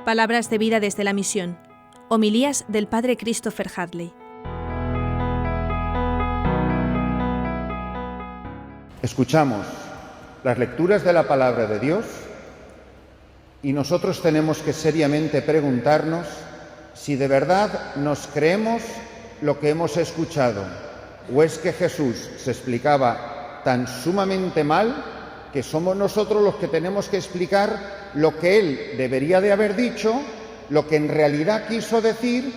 Palabras de vida desde la misión. Homilías del Padre Christopher Hadley. Escuchamos las lecturas de la palabra de Dios y nosotros tenemos que seriamente preguntarnos si de verdad nos creemos lo que hemos escuchado, o es que Jesús se explicaba tan sumamente mal que somos nosotros los que tenemos que explicar lo que Él debería de haber dicho, lo que en realidad quiso decir,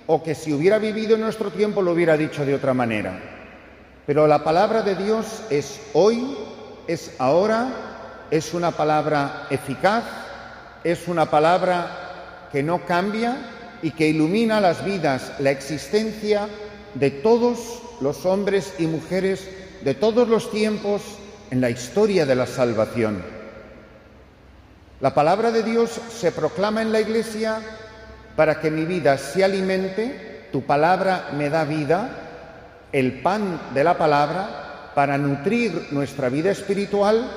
o que si hubiera vivido en nuestro tiempo lo hubiera dicho de otra manera. Pero la palabra de Dios es hoy, es ahora, es una palabra eficaz, es una palabra que no cambia y que ilumina las vidas, la existencia de todos los hombres y mujeres de todos los tiempos en la historia de la salvación. La palabra de Dios se proclama en la Iglesia para que mi vida se alimente, tu palabra me da vida, el pan de la palabra, para nutrir nuestra vida espiritual.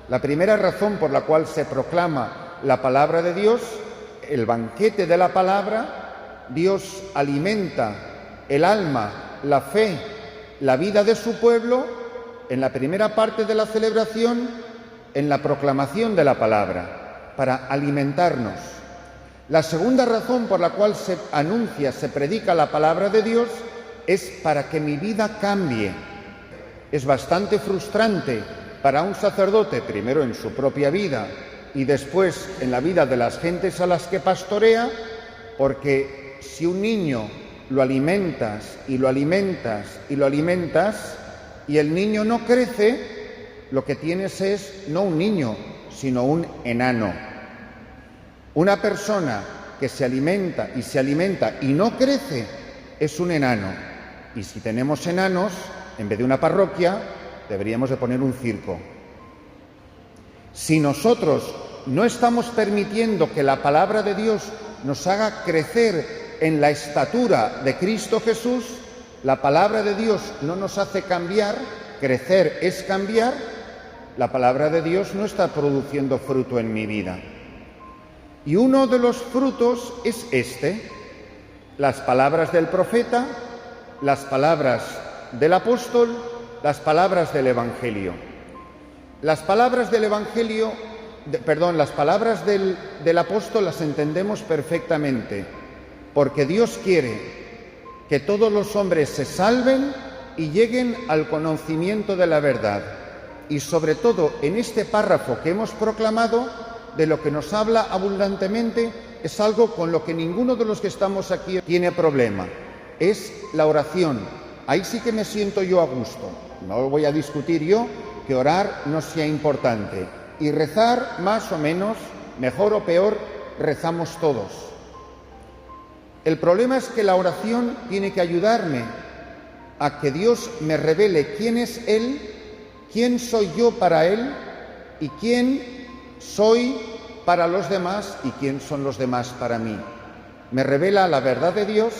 La primera razón por la cual se proclama la palabra de Dios, el banquete de la palabra, Dios alimenta el alma, la fe, la vida de su pueblo en la primera parte de la celebración, en la proclamación de la palabra, para alimentarnos. La segunda razón por la cual se anuncia, se predica la palabra de Dios, es para que mi vida cambie. Es bastante frustrante para un sacerdote, primero en su propia vida y después en la vida de las gentes a las que pastorea, porque si un niño lo alimentas y lo alimentas y lo alimentas y el niño no crece, lo que tienes es no un niño, sino un enano. Una persona que se alimenta y no crece es un enano. Y si tenemos enanos, en vez de una parroquia, deberíamos de poner un circo. Si nosotros no estamos permitiendo que la palabra de Dios nos haga crecer en la estatura de Cristo Jesús, la palabra de Dios no nos hace cambiar, crecer es cambiar, la palabra de Dios no está produciendo fruto en mi vida. Y uno de los frutos es las palabras del profeta, las palabras del apóstol, las palabras del Evangelio. Las palabras del Evangelio, las palabras del apóstol las entendemos perfectamente, porque Dios quiere que todos los hombres se salven y lleguen al conocimiento de la verdad. Y sobre todo en este párrafo que hemos proclamado, de lo que nos habla abundantemente, es algo con lo que ninguno de los que estamos aquí tiene problema. Es la oración. Ahí sí que me siento yo a gusto. No voy a discutir yo que orar no sea importante. Y rezar, más o menos, mejor o peor, rezamos todos. El problema es que la oración tiene que ayudarme a que Dios me revele quién es Él, quién soy yo para Él y quién soy para los demás y quién son los demás para mí. Me revela la verdad de Dios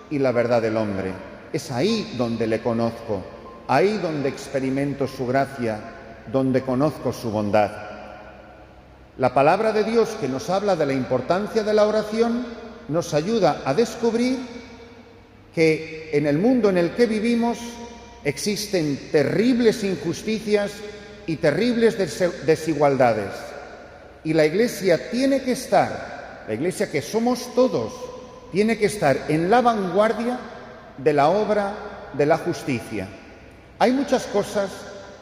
y la verdad del hombre. Es ahí donde le conozco, ahí donde experimento su gracia, donde conozco su bondad. La palabra de Dios, que nos habla de la importancia de la oración, nos ayuda a descubrir que en el mundo en el que vivimos existen terribles injusticias y terribles desigualdades. Y la Iglesia tiene que estar, la Iglesia que somos todos, tiene que estar en la vanguardia de la obra de la justicia. Hay muchas cosas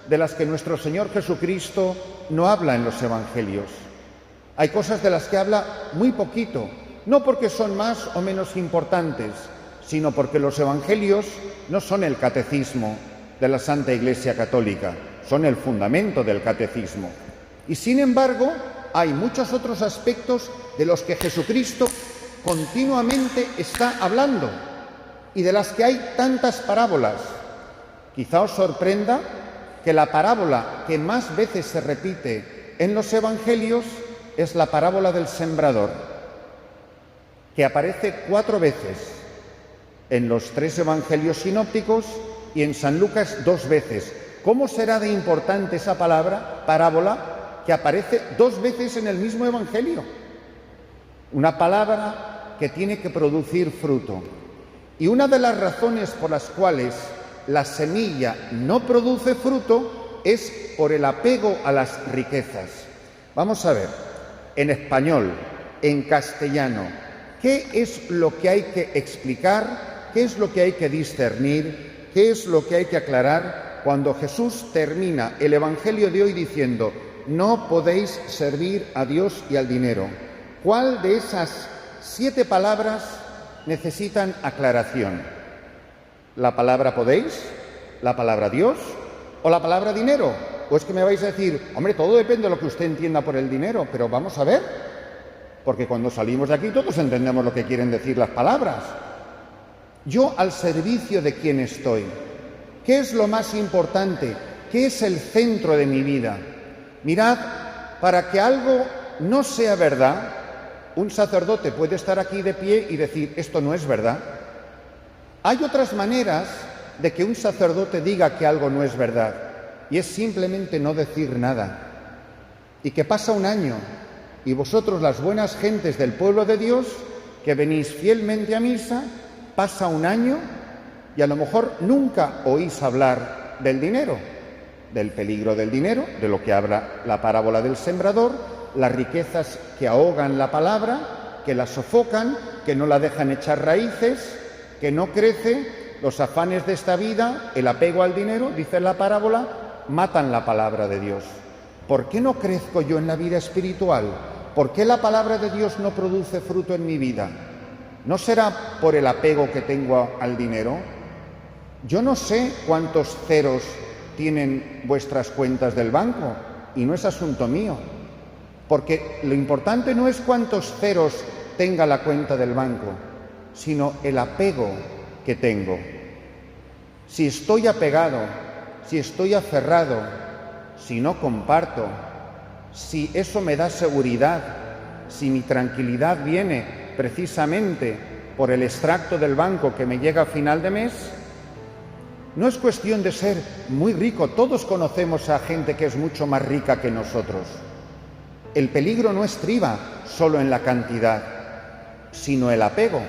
de las que nuestro Señor Jesucristo no habla en los Evangelios. Hay cosas de las que habla muy poquito, no porque son más o menos importantes, sino porque los Evangelios no son el catecismo de la Santa Iglesia Católica, son el fundamento del catecismo. Y sin embargo, hay muchos otros aspectos de los que Jesucristo continuamente está hablando y de las que hay tantas parábolas. Quizá os sorprenda que la parábola que más veces se repite en los Evangelios es la parábola del sembrador, que aparece 4 veces en los 3 Evangelios sinópticos y en San Lucas 2 veces. ¿Cómo será de importante esa parábola que aparece 2 veces en el mismo Evangelio? una palabra que tiene que producir fruto. Y una de las razones por las cuales la semilla no produce fruto es por el apego a las riquezas. Vamos a ver, en español, en castellano, ¿qué es lo que hay que explicar? ¿Qué es lo que hay que discernir? ¿Qué es lo que hay que aclarar cuando Jesús termina el Evangelio de hoy diciendo: no podéis servir a Dios y al dinero? ¿Cuál de esas 7 palabras necesitan aclaración? ¿La palabra podéis? ¿La palabra Dios? ¿O la palabra dinero? ¿O es que me vais a decir: hombre, todo depende de lo que usted entienda por el dinero? Pero vamos a ver, porque cuando salimos de aquí todos entendemos lo que quieren decir las palabras. Yo al servicio de quién estoy. ¿Qué es lo más importante? ¿Qué es el centro de mi vida? Mirad, para que algo no sea verdad, un sacerdote puede estar aquí de pie y decir: esto no es verdad. Hay otras maneras de que un sacerdote diga que algo no es verdad, y es simplemente no decir nada. Y que pasa un año, y vosotros, las buenas gentes del pueblo de Dios, que venís fielmente a misa, pasa un año y a lo mejor nunca oís hablar del dinero, del peligro del dinero, de lo que habla la parábola del sembrador, las riquezas que ahogan la palabra, que la sofocan, que no la dejan echar raíces, que no crece, los afanes de esta vida, el apego al dinero, dice la parábola, matan la palabra de Dios. ¿Por qué no crezco yo en la vida espiritual? ¿Por qué la palabra de Dios no produce fruto en mi vida? ¿No será por el apego que tengo al dinero? Yo no sé cuántos ceros tienen vuestras cuentas del banco, y no es asunto mío, porque lo importante no es cuántos ceros tenga la cuenta del banco, sino el apego que tengo. Si estoy apegado, si estoy aferrado, si no comparto, si eso me da seguridad, si mi tranquilidad viene precisamente por el extracto del banco que me llega a final de mes, no es cuestión de ser muy rico. Todos conocemos a gente que es mucho más rica que nosotros. El peligro no estriba solo en la cantidad, sino el apego,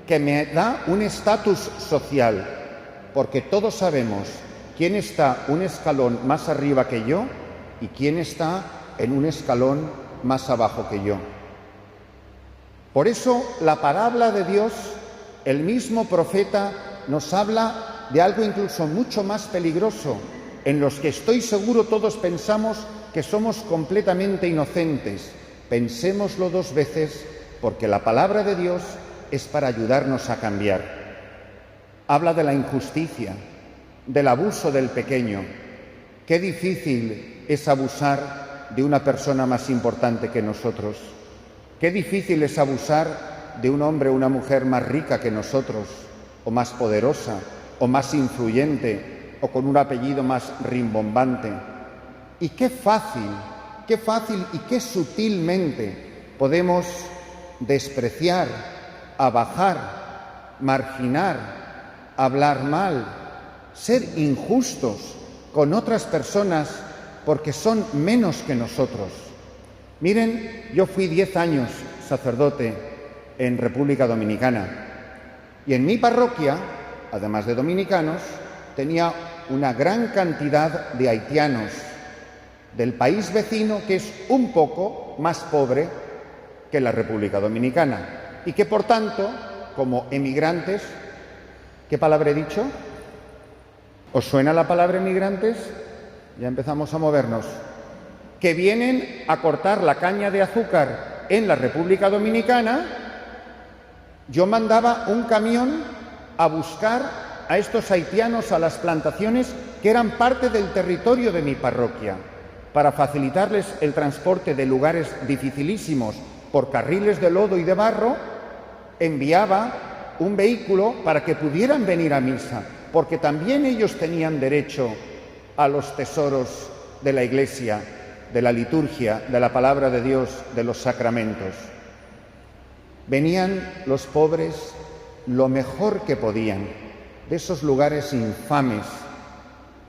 que me da un estatus social, porque todos sabemos quién está un escalón más arriba que yo y quién está en un escalón más abajo que yo. Por eso la parábola de Dios, el mismo profeta nos habla de algo incluso mucho más peligroso, en los que estoy seguro todos pensamos que somos completamente inocentes. Pensémoslo 2 veces, porque la palabra de Dios es para ayudarnos a cambiar. Habla de la injusticia, del abuso del pequeño. Qué difícil es abusar de una persona más importante que nosotros. Qué difícil es abusar de un hombre o una mujer más rica que nosotros, o más poderosa, o más influyente, o con un apellido más rimbombante. Y qué fácil y qué sutilmente podemos despreciar, abajar, marginar, hablar mal, ser injustos con otras personas porque son menos que nosotros. Miren, yo fui 10 años sacerdote en República Dominicana y en mi parroquia, además de dominicanos, tenía una gran cantidad de haitianos del país vecino, que es un poco más pobre que la República Dominicana y que, por tanto, como emigrantes, ¿qué palabra he dicho? ¿Os suena la palabra emigrantes? Ya empezamos a movernos. Que vienen a cortar la caña de azúcar en la República Dominicana. Yo mandaba un camión a buscar a estos haitianos a las plantaciones que eran parte del territorio de mi parroquia, para facilitarles el transporte de lugares dificilísimos por carriles de lodo y de barro. Enviaba un vehículo para que pudieran venir a misa, porque también ellos tenían derecho a los tesoros de la Iglesia, de la liturgia, de la palabra de Dios, de los sacramentos. Venían los pobres lo mejor que podían, de esos lugares infames,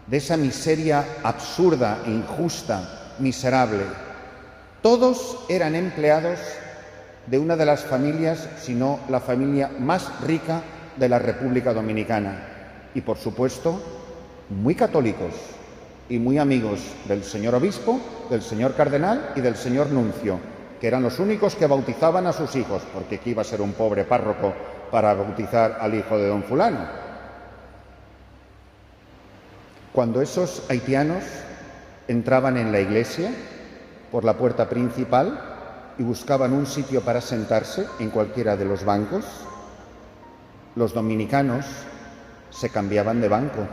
de esa miseria absurda, injusta, miserable. Todos eran empleados de una de las familias, si no la familia más rica de la República Dominicana. Y, por supuesto, muy católicos y muy amigos del señor obispo, del señor cardenal y del señor nuncio, que eran los únicos que bautizaban a sus hijos, porque aquí iba a ser un pobre párroco para bautizar al hijo de don fulano. Cuando esos haitianos entraban en la iglesia por la puerta principal y buscaban un sitio para sentarse en cualquiera de los bancos, los dominicanos se cambiaban de banco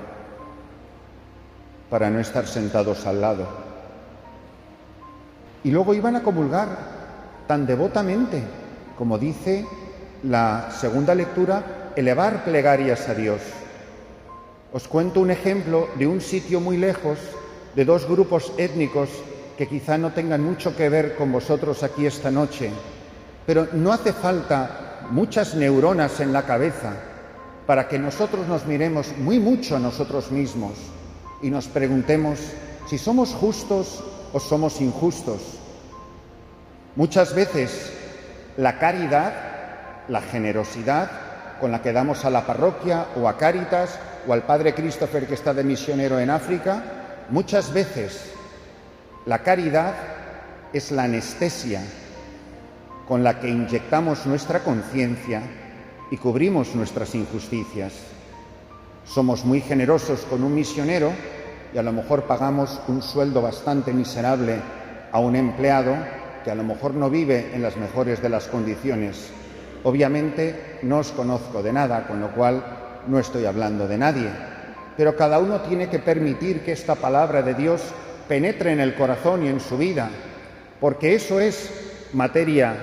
para no estar sentados al lado. Y luego iban a comulgar tan devotamente, como dice la segunda lectura, elevar plegarias a Dios. Os cuento un ejemplo de un sitio muy lejos, de dos grupos étnicos que quizá no tengan mucho que ver con vosotros aquí esta noche, pero no hace falta muchas neuronas en la cabeza para que nosotros nos miremos muy mucho a nosotros mismos y nos preguntemos si somos justos o somos injustos. Muchas veces la caridad, la generosidad con la que damos a la parroquia o a Cáritas o al Padre Christopher que está de misionero en África, muchas veces la caridad es la anestesia con la que inyectamos nuestra conciencia y cubrimos nuestras injusticias. Somos muy generosos con un misionero y a lo mejor pagamos un sueldo bastante miserable a un empleado que a lo mejor no vive en las mejores de las condiciones. Obviamente no os conozco de nada, con lo cual no estoy hablando de nadie, pero cada uno tiene que permitir que esta palabra de Dios penetre en el corazón y en su vida, porque eso es materia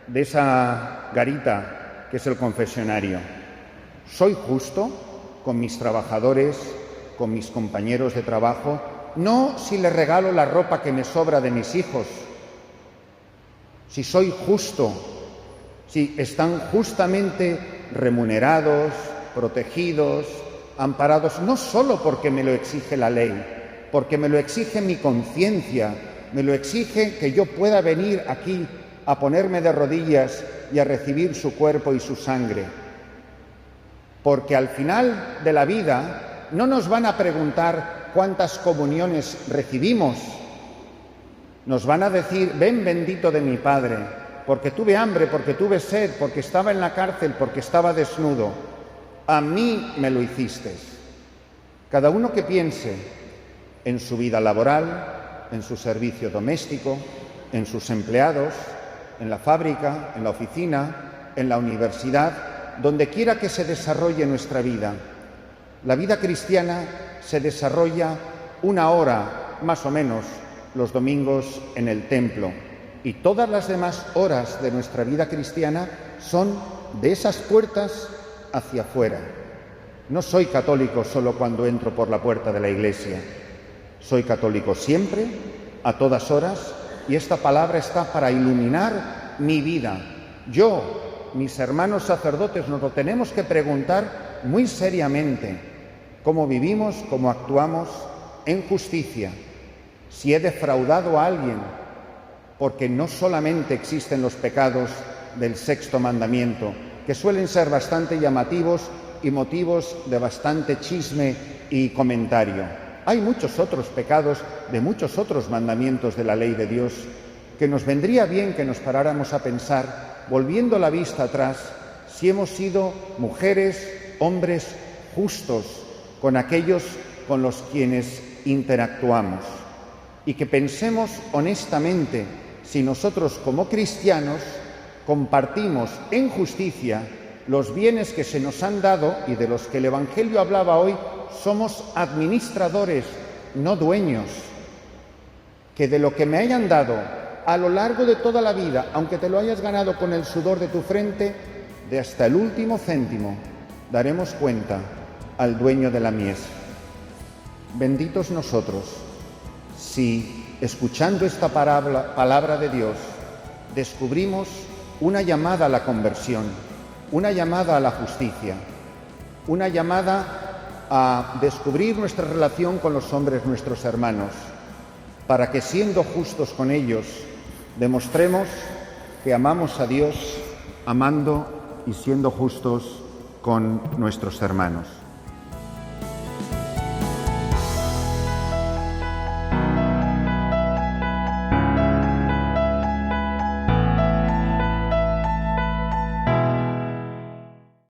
de esa garita que es el confesionario. ¿Soy justo con mis trabajadores, con mis compañeros de trabajo? No si les regalo la ropa que me sobra de mis hijos. Si soy justo, si están justamente remunerados, protegidos, amparados, no solo porque me lo exige la ley, porque me lo exige mi conciencia, me lo exige que yo pueda venir aquí a ponerme de rodillas y a recibir su cuerpo y su sangre. Porque al final de la vida no nos van a preguntar cuántas comuniones recibimos. Nos van a decir: ven bendito de mi Padre, porque tuve hambre, porque tuve sed, porque estaba en la cárcel, porque estaba desnudo. A mí me lo hiciste. Cada uno que piense en su vida laboral, en su servicio doméstico, en sus empleados, en la fábrica, en la oficina, en la universidad, donde quiera que se desarrolle nuestra vida. La vida cristiana se desarrolla 1 hora, más o menos, los domingos en el templo, y todas las demás horas de nuestra vida cristiana son de esas puertas hacia afuera. No soy católico solo cuando entro por la puerta de la iglesia. Soy católico siempre, a todas horas, y esta palabra está para iluminar mi vida. Yo, mis hermanos sacerdotes, nos lo tenemos que preguntar muy seriamente: ¿cómo vivimos, cómo actuamos en justicia? Si he defraudado a alguien, porque no solamente existen los pecados del 6º mandamiento, que suelen ser bastante llamativos y motivos de bastante chisme y comentario. Hay muchos otros pecados de muchos otros mandamientos de la ley de Dios que nos vendría bien que nos paráramos a pensar, volviendo la vista atrás, si hemos sido mujeres, hombres justos con aquellos con los quienes interactuamos, y que pensemos honestamente si nosotros como cristianos compartimos en justicia los bienes que se nos han dado y de los que el Evangelio hablaba hoy. Somos administradores, no dueños, que de lo que me hayan dado a lo largo de toda la vida, aunque te lo hayas ganado con el sudor de tu frente, de hasta el último céntimo, daremos cuenta al dueño de la mies. Benditos nosotros si, escuchando esta palabra de Dios, descubrimos una llamada a la conversión, una llamada a la justicia, una llamada a descubrir nuestra relación con los hombres, nuestros hermanos, para que, siendo justos con ellos, demostremos que amamos a Dios amando y siendo justos con nuestros hermanos.